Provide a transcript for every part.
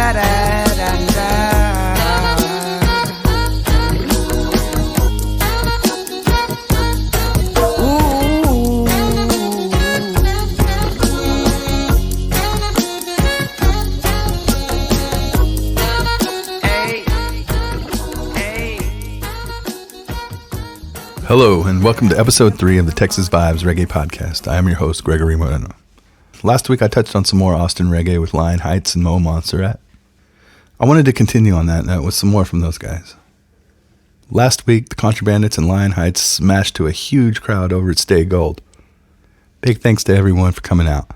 Hello, and welcome to episode 3 of the Texas Vibes Reggae Podcast. I am your host, Gregory Moreno. Last week, I touched on some more Austin reggae with Lion Heights and Mo Montsarrat. I wanted to continue on that note with some more from those guys. Last week, the Contrabandits and Lion Heights smashed to a huge crowd over at Stay Gold. Big thanks to everyone for coming out.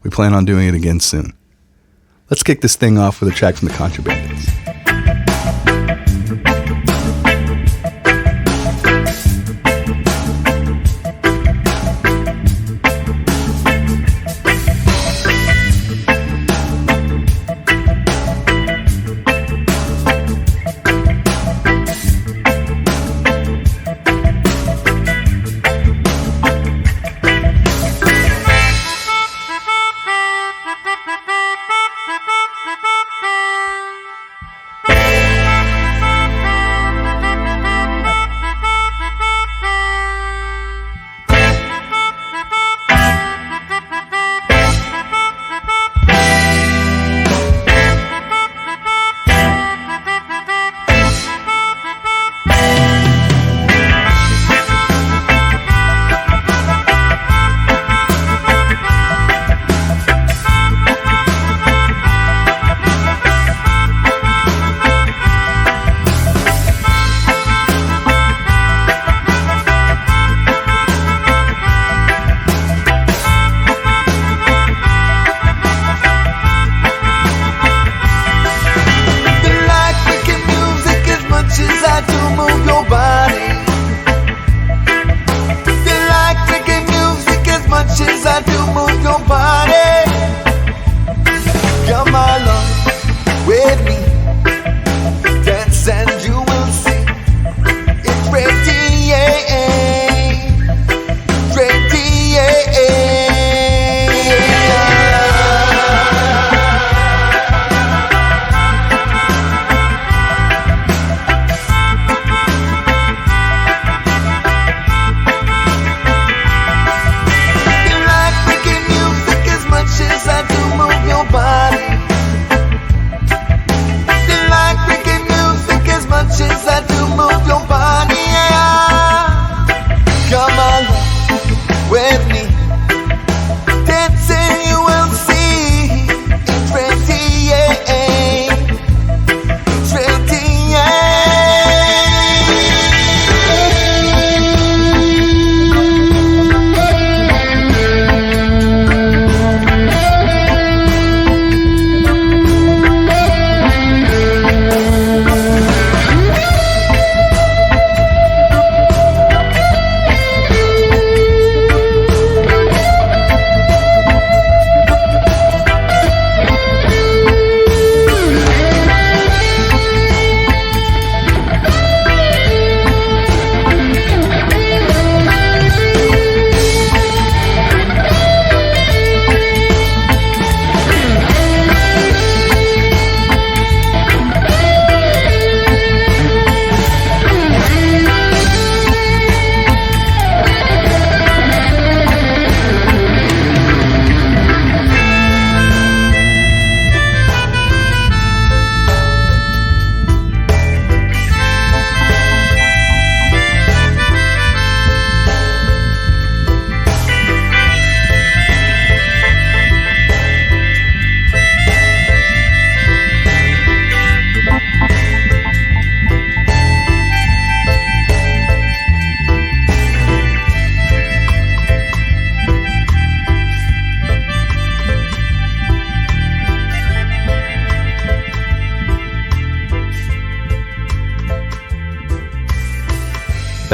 We plan on doing it again soon. Let's kick this thing off with a track from the Contrabandits.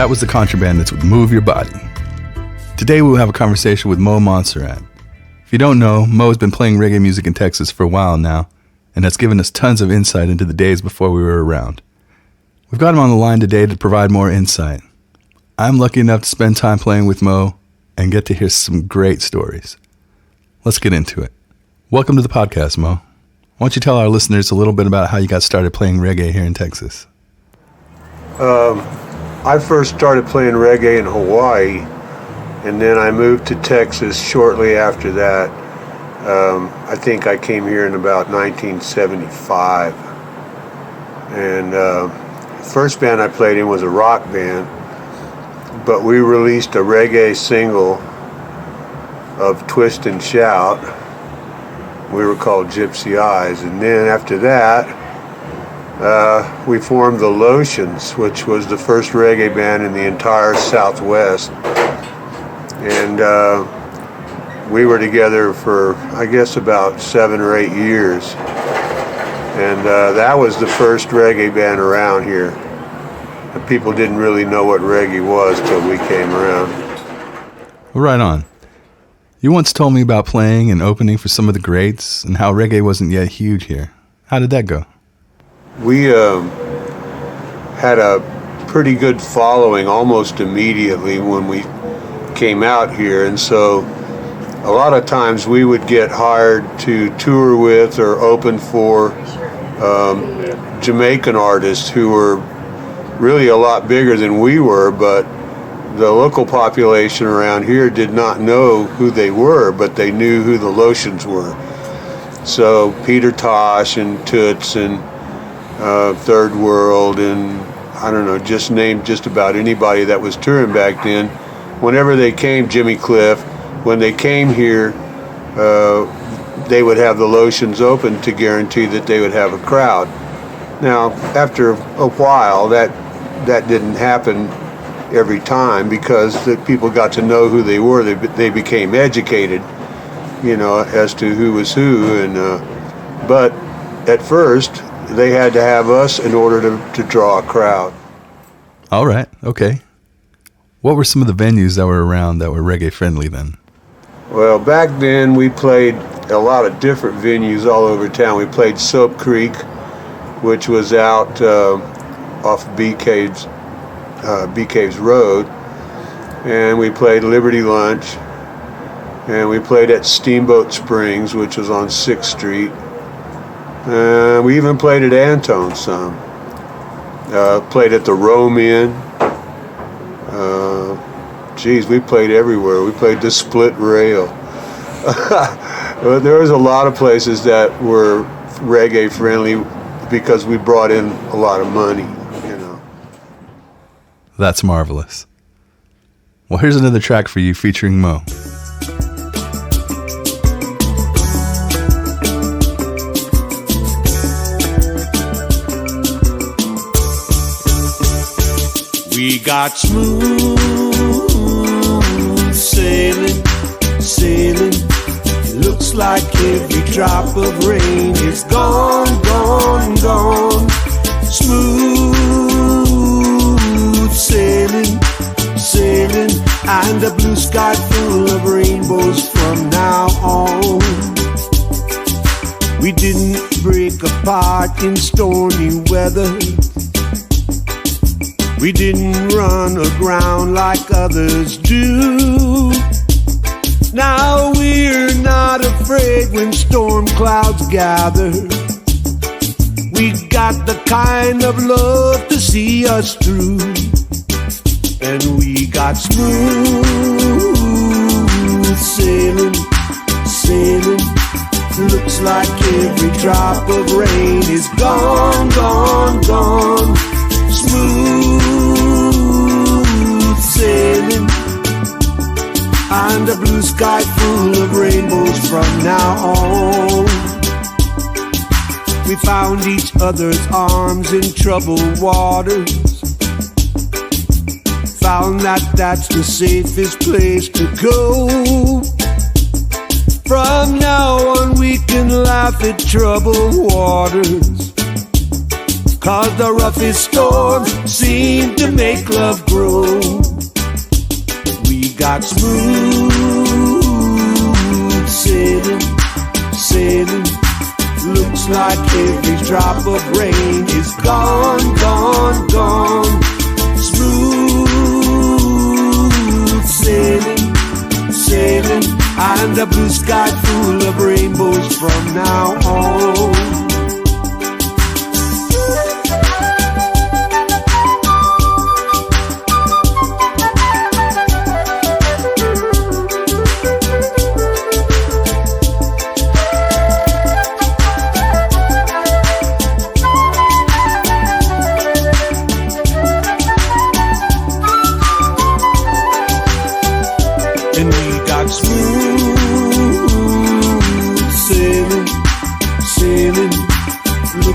That was the Contrabandits with Move Your Body. Today we'll have a conversation with Mo Montsarrat. If you don't know, Mo has been playing reggae music in Texas for a while now, and has given us tons of insight into the days before we were around. We've got him on the line today to provide more insight. I'm lucky enough to spend time playing with Mo and get to hear some great stories. Let's get into it. Welcome to the podcast, Mo. Why don't you tell our listeners a little bit about how you got started playing reggae here in Texas? I first started playing reggae in Hawaii, and then I moved to Texas shortly after that. I think I came here in about 1975. And first band I played in was a rock band, but we released a reggae single of Twist and Shout. We were called Gypsy Eyes. And then after that, we formed the Lotions, which was the first reggae band in the entire Southwest. And we were together for, I guess, about 7 or 8 years. And that was the first reggae band around here. And people didn't really know what reggae was till we came around. Right on. You once told me about playing and opening for some of the greats and how reggae wasn't yet huge here. How did that go? We had a pretty good following almost immediately when we came out here, and so a lot of times we would get hired to tour with or open for Jamaican artists who were really a lot bigger than we were, but the local population around here did not know who they were, but they knew who the Lotions were. So Peter Tosh and Toots and Third World and I don't know, just named just about anybody that was touring back then. Whenever they came, Jimmy Cliff, when they came here, they would have the Lotions open to guarantee that they would have a crowd. Now, after a while, that didn't happen every time because the people got to know who they were. They became educated, as to who was who. And but at first, they had to have us in order to draw a crowd. All right. Okay. What were some of the venues that were around that were reggae friendly then? Well, back then we played a lot of different venues all over town. We played Soap Creek, which was out off Bee Caves Road, and we played Liberty Lunch, and we played at Steamboat Springs, which was on 6th Street. We even played at Antone some. Played at the Rome Inn. We played everywhere. We played the Split Rail. There was a lot of places that were reggae friendly because we brought in a lot of money, That's marvelous. Well, here's another track for you featuring Mo. We got smooth sailing. Looks like every drop of rain is gone. Smooth sailing, and a blue sky full of rainbows from now on. We didn't break apart in stormy weather. We didn't run aground like others do. Now we're not afraid when storm clouds gather. We got the kind of love to see us through. And we got smooth sailing. Looks like every drop of rain is gone. Smooth sailing, and a blue sky full of rainbows from now on. We found each other's arms in troubled waters. Found that that's the safest place to go. From now on we can laugh at troubled waters, 'cause the roughest storms seem to make love grow. We got smooth sailing. Looks like every drop of rain is gone. Smooth sailing, and a blue sky full of rainbows from now on.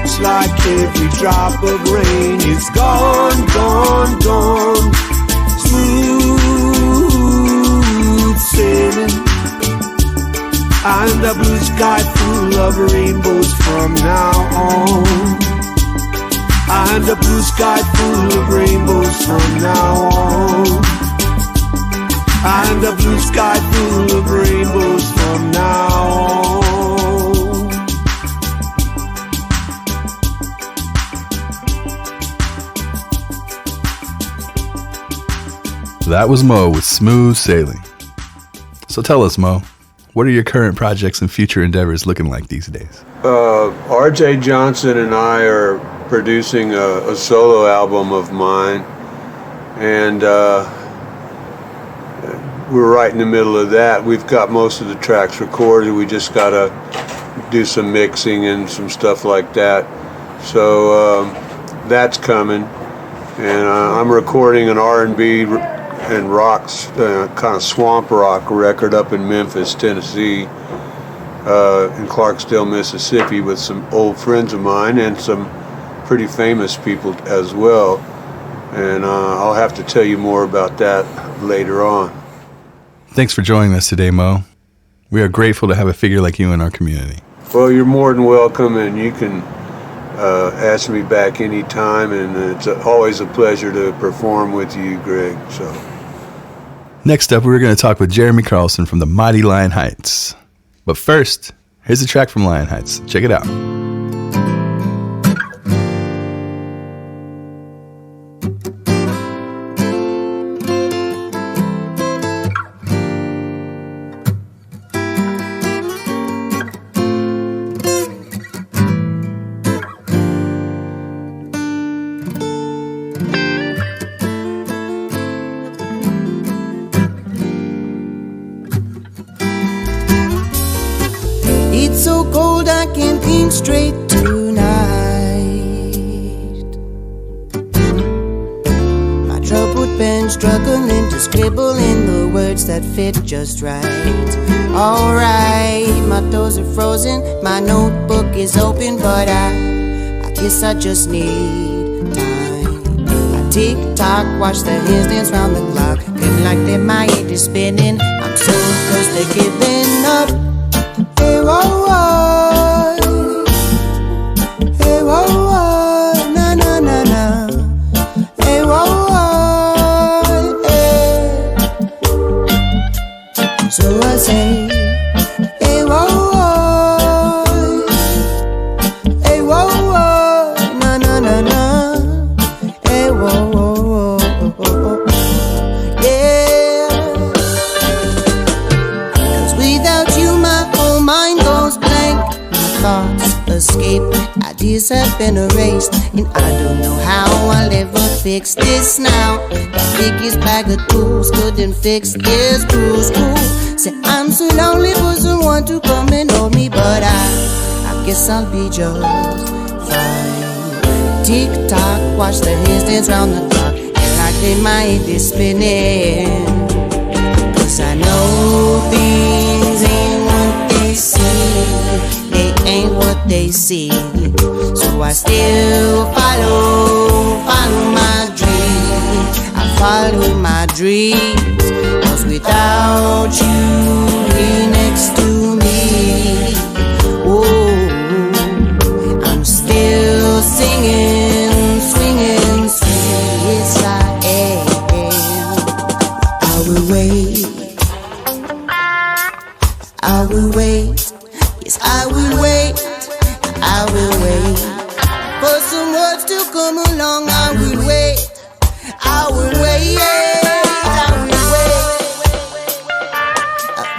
looks like every drop of rain is gone, gone, gone. Smooth sailing, and a blue sky full of rainbows from now on. And a blue sky full of rainbows from now on. And a blue sky full of rainbows from now on. That was Mo with Smooth Sailing. So tell us, Mo, what are your current projects and future endeavors looking like these days? R.J. Johnson and I are producing a solo album of mine, and we're right in the middle of that. We've got most of the tracks recorded. We just got to do some mixing and some stuff like that. So that's coming. And I'm recording an R&B and rocks, kind of swamp rock record up in Memphis, Tennessee, in Clarksdale, Mississippi, with some old friends of mine and some pretty famous people as well. And I'll have to tell you more about that later on. Thanks for joining us today, Mo. We are grateful to have a figure like you in our community. Well, you're more than welcome, and you can ask me back anytime, and it's always a pleasure to perform with you, Greg. So, next up, we're going to talk with Jeremy Carlson from the mighty Lion Heights. But first, here's a track from Lion Heights. Check it out. It's so cold I can't think straight tonight. My troubled pen struggling to scribble in the words that fit just right. Alright, my toes are frozen, my notebook is open, but I guess I just need time. I tick-tock, watch the hands dance round the clock, feeling like that my head is spinning. I'm so close to giving up. Hey, whoa, whoa. Hey, whoa, whoa. Na, na, na, na. Hey, whoa, whoa. Hey. So I say, hey, whoa, whoa. Hey, whoa, whoa. Na, na, na, na. Hey, whoa, whoa, whoa. Yeah. 'Cause without you, my whole mind goes blank. My thoughts escape, ideas have been erased, and I don't know how I'll ever fix this now. The biggest bag of tools couldn't fix this bruise. Ooh, say I'm so lonely for someone to come and hold me, but I guess I'll be just fine. Tick tock, watch the hands dance round the clock, and like they might be spinning. 'Cause I know things ain't what they seem, they ain't what they see. So I still follow my dreams. I follow my dreams. 'Cause without you here next to me, oh, I'm still singing, swinging, swinging. Yes, I am. I will wait. I will wait, yes I will wait, I will wait for some words to come along. I will wait, I will wait, I will wait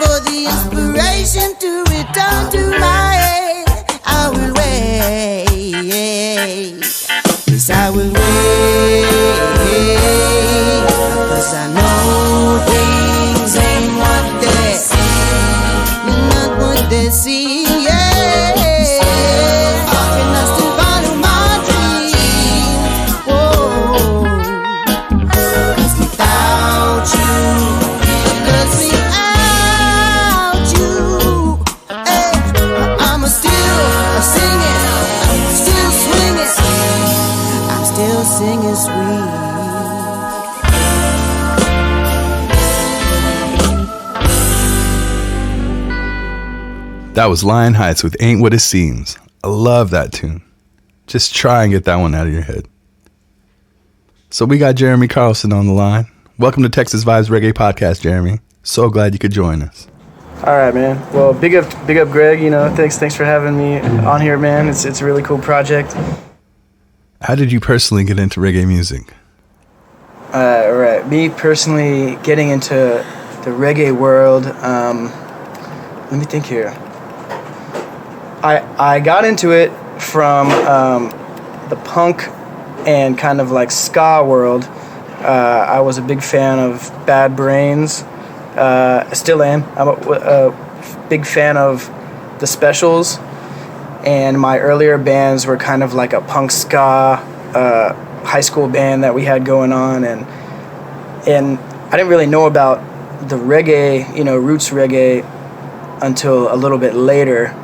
for the inspiration to return to my head. I will wait, yes I will wait, 'cause I know things ain't what they not what they see, yeah. And I still follow my dreams. Oh, sing is sweet. That was Lion Heights with Ain't What It Seems. I love that tune. Just try and get that one out of your head. So we got Jeremy Carlson on the line. Welcome to Texas Vibes Reggae Podcast, Jeremy. So glad you could join us. All right, man. Well, big up, Greg. You know, thanks for having me on here, man. It's a really cool project. How did you personally get into reggae music? All right, me personally getting into the reggae world. Let me think here. I got into it from the punk and kind of like ska world. I was a big fan of Bad Brains. I still am. I'm a big fan of the Specials, and my earlier bands were kind of like a punk ska high school band that we had going on, and I didn't really know about the reggae, roots reggae, until a little bit later,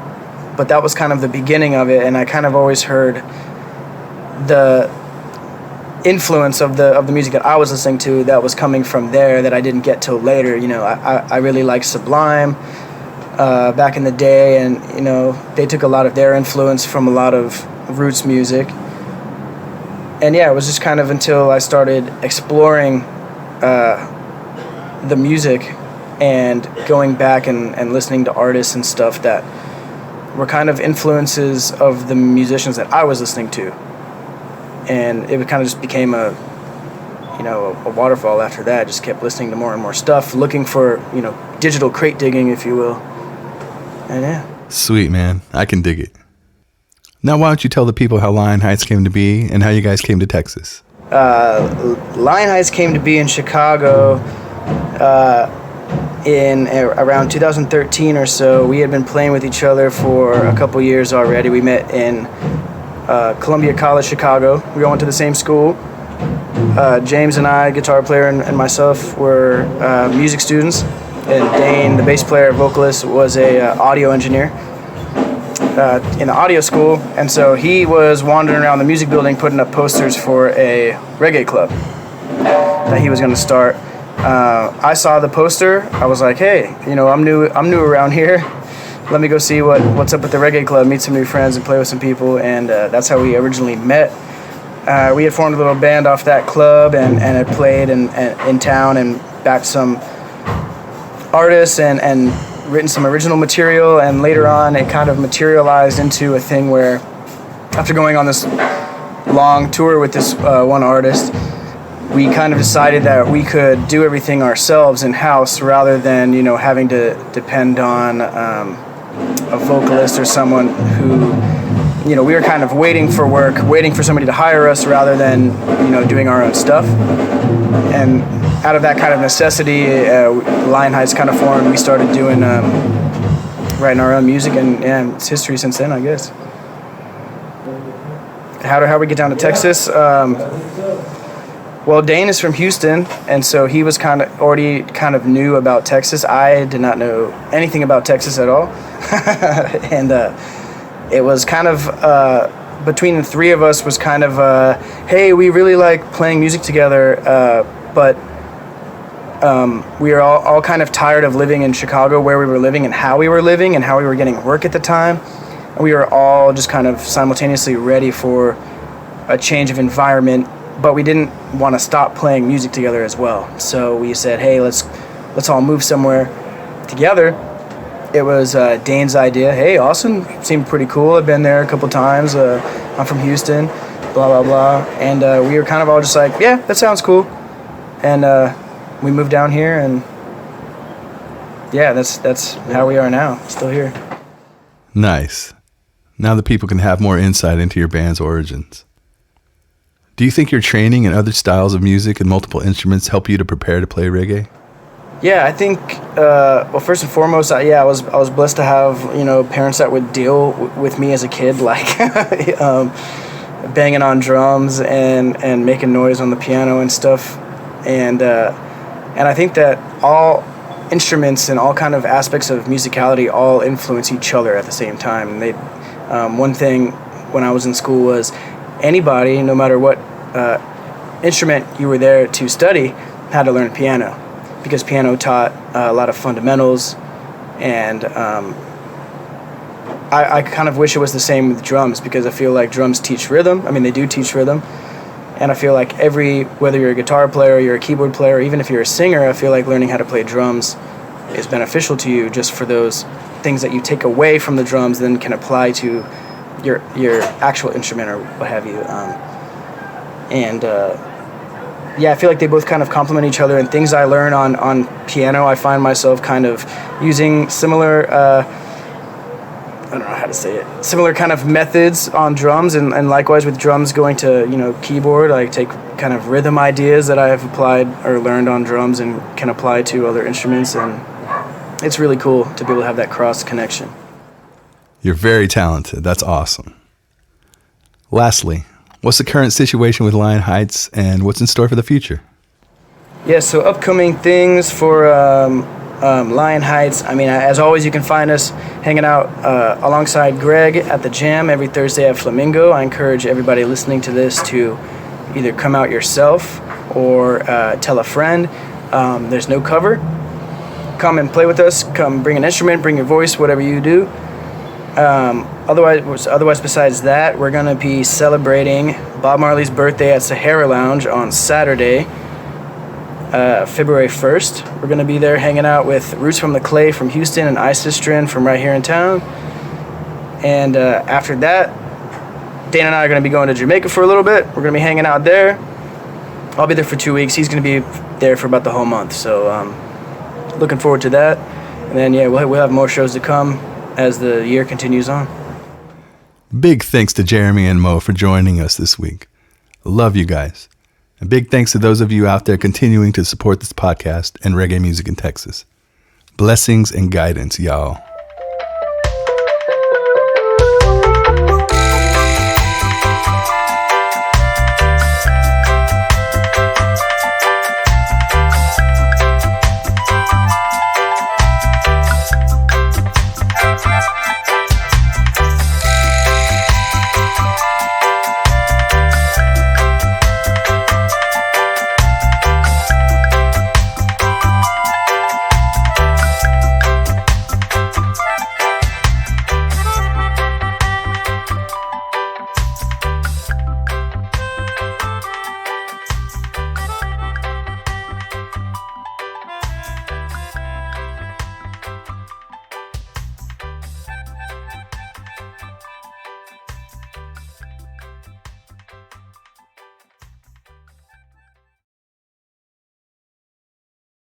but that was kind of the beginning of it, and I kind of always heard the influence of the music that I was listening to that was coming from there that I didn't get till later. I really liked Sublime back in the day, and they took a lot of their influence from a lot of roots music. And yeah, it was just kind of until I started exploring the music and going back and listening to artists and stuff that were kind of influences of the musicians that I was listening to. And it kind of just became a waterfall after that. Just kept listening to more and more stuff, looking for, digital crate digging, if you will. And yeah. Sweet, man. I can dig it. Now, why don't you tell the people how Lion Heights came to be and how you guys came to Texas? Lion Heights came to be in Chicago in around 2013 or so. We had been playing with each other for a couple years already. We met in Columbia College, Chicago. We all went to the same school. James and I, guitar player, and myself were music students. And Dane, the bass player, vocalist, was a audio engineer in the audio school. And so he was wandering around the music building putting up posters for a reggae club that he was going to start. I saw the poster. I was like, hey, I'm new around here. Let me go see what's up with the reggae club, meet some new friends, and play with some people. And that's how we originally met. We had formed a little band off that club and had played in town and backed some artists and written some original material. And later on, it kind of materialized into a thing where, after going on this long tour with this one artist, we kind of decided that we could do everything ourselves in-house rather than, having to depend on a vocalist or someone who, we were kind of waiting for work, waiting for somebody to hire us rather than, doing our own stuff. And out of that kind of necessity, Lion Heights kind of formed. We started doing, writing our own music, and it's history since then, I guess. How we get down to Texas? Well, Dane is from Houston, and so he was already knew about Texas. I did not know anything about Texas at all. And it was kind of, between the three of us was kind of, hey, we really like playing music together, but we were all kind of tired of living in Chicago, where we were living and how we were living and how we were getting work at the time. And we were all just kind of simultaneously ready for a change of environment, but we didn't want to stop playing music together as well. So we said, hey, let's all move somewhere together. It was Dane's idea. Hey, Austin seemed pretty cool. I've been there a couple times. I'm from Houston, blah, blah, blah. And we were kind of all just like, yeah, that sounds cool. And we moved down here, and yeah, that's how we are now, still here. Nice. Now the people can have more insight into your band's origins. Do you think your training in other styles of music and multiple instruments help you to prepare to play reggae? Yeah, I think, well, first and foremost, I was blessed to have, parents that would deal with me as a kid, like banging on drums and making noise on the piano and stuff. And I think that all instruments and all kind of aspects of musicality all influence each other at the same time. And one thing when I was in school was anybody, no matter what instrument you were there to study, how to learn piano, because piano taught a lot of fundamentals, and I kind of wish it was the same with drums, because I feel like drums teach rhythm. I mean, they do teach rhythm, and I feel like whether you're a guitar player or you're a keyboard player, or even if you're a singer, I feel like learning how to play drums is beneficial to you, just for those things that you take away from the drums then can apply to your actual instrument or what have you. Yeah, I feel like they both kind of complement each other, and things I learn on piano, I find myself kind of using similar, I don't know how to say it, similar kind of methods on drums, and likewise with drums going to, keyboard, I take kind of rhythm ideas that I have applied or learned on drums and can apply to other instruments, and it's really cool to be able to have that cross connection. You're very talented. That's awesome. Lastly, what's the current situation with Lion Heights, and what's in store for the future? Yeah, so upcoming things for Lion Heights. I mean, as always, you can find us hanging out alongside Greg at the Jam every Thursday at Flamingo. I encourage everybody listening to this to either come out yourself or tell a friend. There's no cover. Come and play with us. Come bring an instrument, bring your voice, whatever you do. Otherwise, besides that, we're going to be celebrating Bob Marley's birthday at Sahara Lounge on Saturday, February 1st. We're going to be there hanging out with Roots from the Clay from Houston and Isistrin from right here in town. And after that, Dana and I are going to be going to Jamaica for a little bit. We're going to be hanging out there. I'll be there for 2 weeks. He's going to be there for about the whole month. So looking forward to that. And then, yeah, we'll have more shows to come as the year continues on. Big thanks to Jeremy and Mo for joining us this week. Love you guys. And big thanks to those of you out there continuing to support this podcast and reggae music in Texas. Blessings and guidance, y'all.